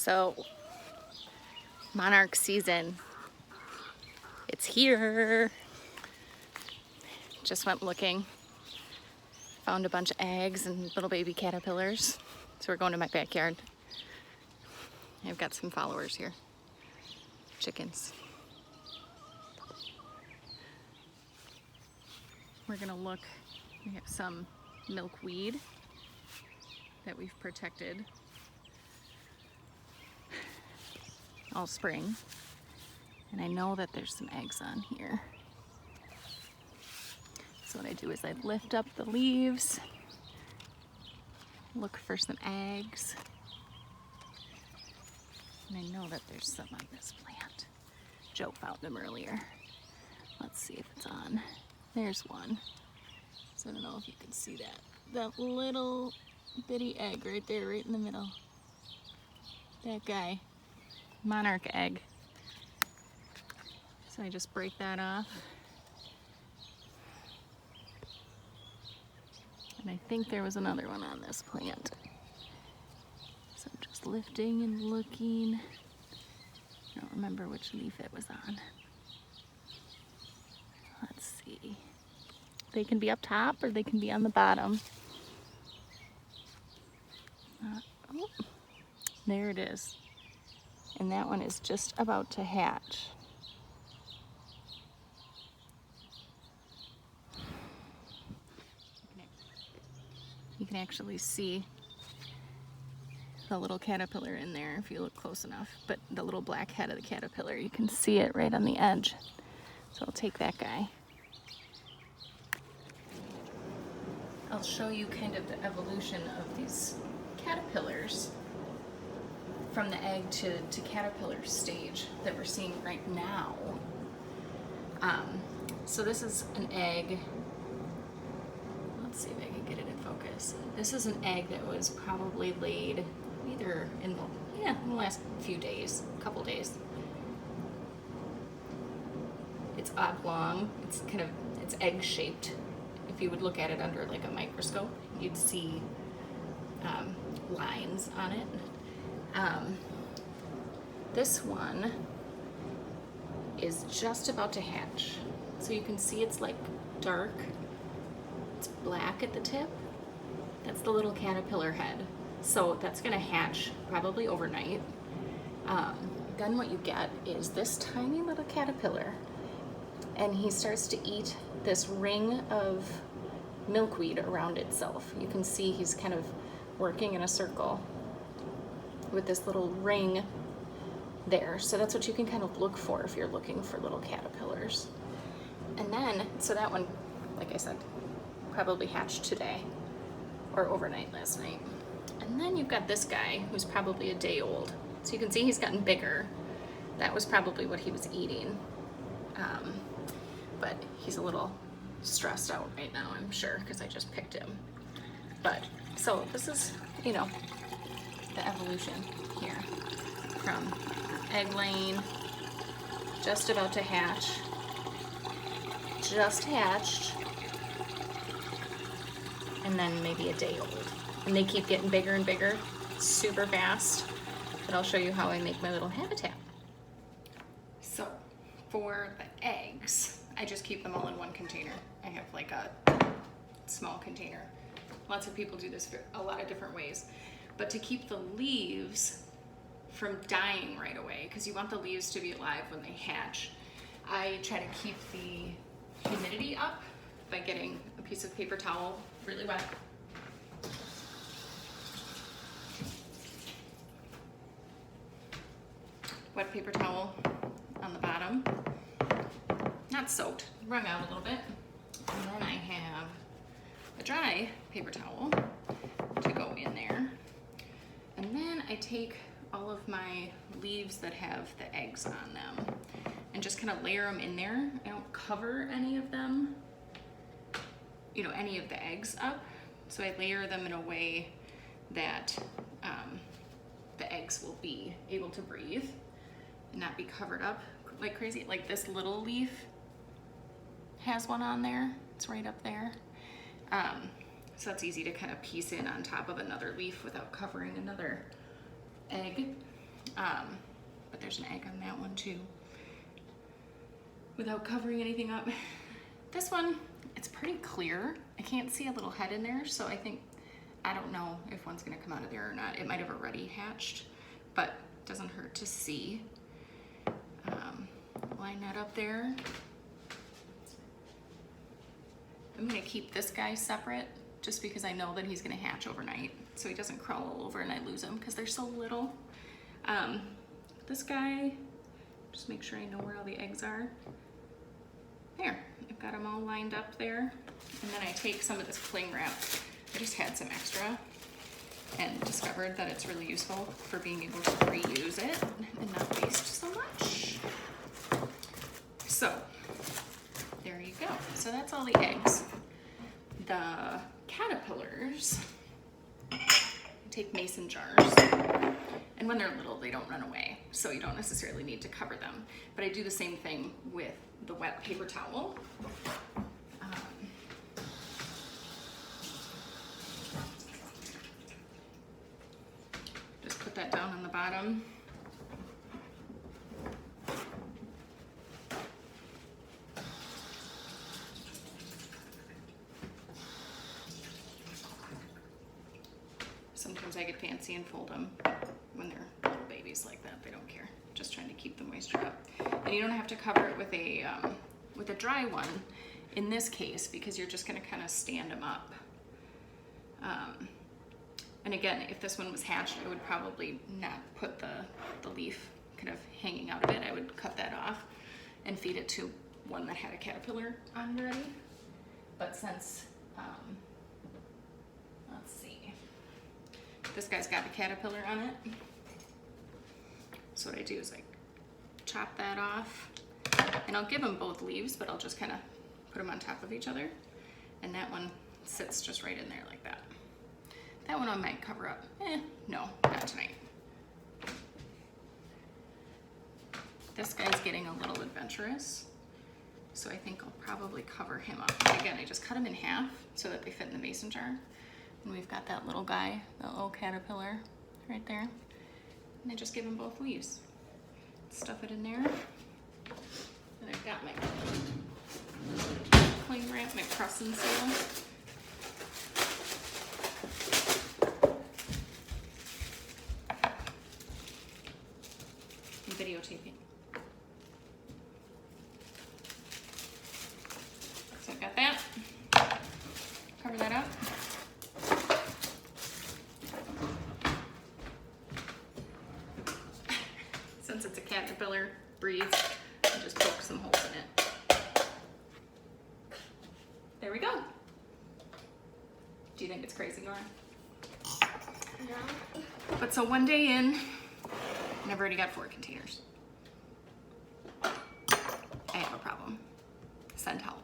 So, monarch season, it's here. Just went looking, found a bunch of eggs and little baby caterpillars. So we're going to my backyard. I've got some followers here, chickens. We're gonna look, we have some milkweed that we've protected all spring. And I know that there's some eggs on here. So what I do is I lift up the leaves, look for some eggs. And I know that there's some on this plant. Joe found them earlier. Let's see if it's on. There's one. So I don't know if you can see that. That little bitty egg right there, right in the middle. That guy. Monarch egg. So I just break that off. And I think there was another one on this plant. So I'm just lifting and looking. I don't remember which leaf it was on. Let's see. They can be up top or they can be on the bottom. Oh, there it is. And that one is just about to hatch. You can actually see the little caterpillar in there if you look close enough, but the little black head of the caterpillar, you can see it right on the edge. So I'll take that guy. I'll show you kind of the evolution of these caterpillars from the egg to caterpillar stage that we're seeing right now. So this is an egg. Let's see if I can get it in focus. This is an egg that was probably laid either in the last few days, couple days. It's oblong. It's egg shaped. If you would look at it under like a microscope, you'd see lines on it. This one is just about to hatch. So you can see it's like dark. It's black at the tip. That's the little caterpillar head. So that's gonna hatch probably overnight. Then what you get is this tiny little caterpillar, and he starts to eat this ring of milkweed around itself. You can see he's kind of working in a circle with this little ring there. So that's what you can kind of look for if you're looking for little caterpillars. And then, so that one, like I said, probably hatched today or overnight last night. And then you've got this guy who's probably a day old. So you can see he's gotten bigger. That was probably what he was eating. But he's a little stressed out right now, I'm sure, because I just picked him. But, so this is, the evolution here from egg laying, just about to hatch, just hatched, and then maybe a day old. And they keep getting bigger and bigger, super fast. But I'll show you how I make my little habitat. So for the eggs, I just keep them all in one container. I have like a small container. Lots of people do this for a lot of different ways. But to keep the leaves from dying right away, because you want the leaves to be alive when they hatch, I try to keep the humidity up by getting a piece of paper towel really wet. Wet paper towel on the bottom, not soaked, wrung out a little bit. And then I have a dry paper towel to go in there. And then I take all of my leaves that have the eggs on them and just kind of layer them in there. I don't cover any of them, any of the eggs up. So I layer them in a way that the eggs will be able to breathe and not be covered up like crazy. Like this little leaf has one on there. It's right up there. So it's easy to kind of piece in on top of another leaf without covering another egg. But there's an egg on that one too. Without covering anything up. This one, it's pretty clear. I can't see a little head in there, so I don't know if one's gonna come out of there or not. It might have already hatched, but it doesn't hurt to see. Line that up there. I'm gonna keep this guy separate just because I know that he's gonna hatch overnight, so he doesn't crawl all over and I lose him because they're so little. This guy, just make sure I know where all the eggs are. There, I've got them all lined up there. And then I take some of this cling wrap. I just had some extra and discovered that it's really useful for being able to reuse it and not waste so much. So, there you go. So that's all the eggs. The caterpillars, I take mason jars. And when they're little, they don't run away, so you don't necessarily need to cover them. But I do the same thing with the wet paper towel. Just put that down on the bottom. Sometimes I get fancy and fold them when they're little babies like that. They don't care. Just trying to keep the moisture up. And you don't have to cover it with a dry one in this case because you're just going to kind of stand them up. And again, if this one was hatched, I would probably not put the leaf kind of hanging out of it. I would cut that off and feed it to one that had a caterpillar on already. But since, let's see, this guy's got a caterpillar on it. So what I do is I chop that off, and I'll give them both leaves, but I'll just kind of put them on top of each other. And that one sits just right in there like that. That one I might cover up. No, not tonight. This guy's getting a little adventurous, so I think I'll probably cover him up. But again, I just cut him in half so that they fit in the mason jar. And we've got that little guy, that little caterpillar right there. And I just give him both leaves. Stuff it in there. And I've got my cling wrap, my press and seal. I'm videotaping. So I've got that. Cover that up. Since it's a caterpillar breed, I just poke some holes in it. There we go. Do you think it's crazy, Nora? No. But so one day in, and I've already got 4 containers. I have a problem. Send help.